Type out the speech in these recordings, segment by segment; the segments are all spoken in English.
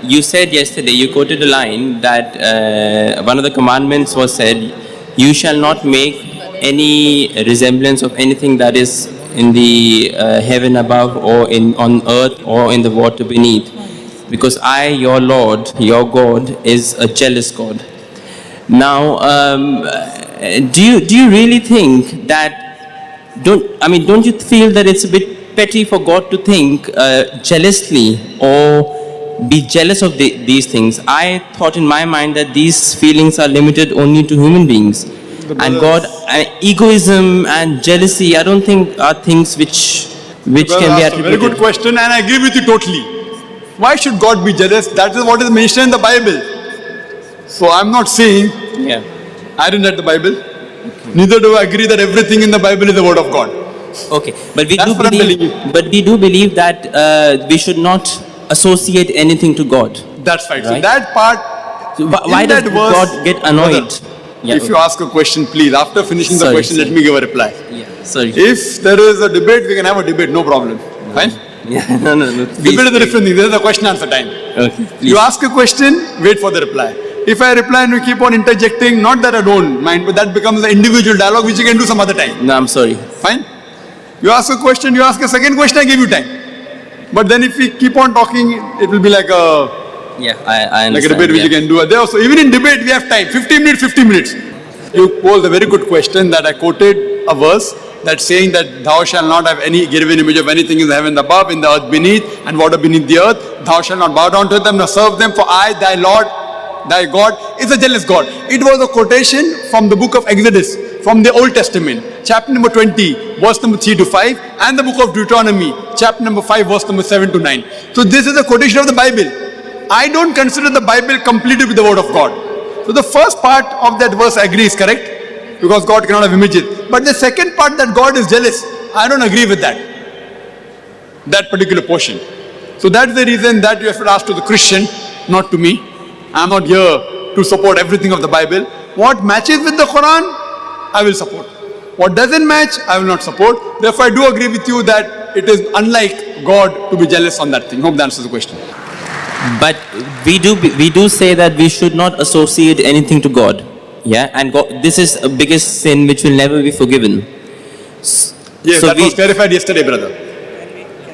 you said yesterday, you quoted a line that one of the commandments was said, you shall not make any resemblance of anything that is in the heaven above or on earth or in the water beneath. Because I, your Lord, your God, is a jealous God. Now, do you really think that, don't you feel that it's a bit petty for God to think jealously or be jealous of these things? I thought in my mind that these feelings are limited only to human beings. And God, egoism and jealousy, I don't think are things which can be attributed. Very good question, and I agree with you totally. Why should God be jealous? That is what is mentioned in the Bible. So I'm not saying, I didn't read the Bible. Okay. Neither do I agree that everything in the Bible is the word of God. Okay, but we do believe that we should not associate anything to God. That's right. So that part. So why does God get annoyed? If you ask a question, please, after finishing the question, let me give a reply. Sorry. If there is a debate, we can have a debate, no problem. Fine? No. Debate is a different thing. This is a question answer time. Okay. You ask a question, wait for the reply. If I reply and you keep on interjecting, not that I don't mind, but that becomes an individual dialogue which you can do some other time. No, I'm sorry. Fine? You ask a question, you ask a second question, I give you time. But then if we keep on talking, it will be like a I understand. Like a debate which you can do. There also, even in debate, we have time. 15 minutes. You posed a very good question that I quoted a verse that's saying that thou shalt not have any given image of anything in the heaven above, in the earth beneath, and water beneath the earth. Thou shalt not bow down to them nor serve them, for I, thy Lord, thy God, is a jealous God. It was a quotation from the book of Exodus, from the Old Testament, chapter number 20, verse number 3 to 5, and the book of Deuteronomy, chapter number 5, verse number 7 to 9. So this is a quotation of the Bible. I don't consider the Bible completed with the word of God. So the first part of that verse I agree is correct, because God cannot have images. But the second part, that God is jealous, I don't agree with that particular portion. So that's the reason that you have to ask to the Christian, not to me. I'm not here to support everything of the Bible. What matches with the Quran, I will support. What doesn't match, I will not support. Therefore, I do agree with you that it is unlike God to be jealous on that thing. Hope that answers the question. But we do say that we should not associate anything to God. Yeah, and God, this is the biggest sin which will never be forgiven. Yes, so that was clarified yesterday, brother.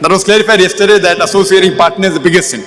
That was clarified yesterday, that associating partner is the biggest sin.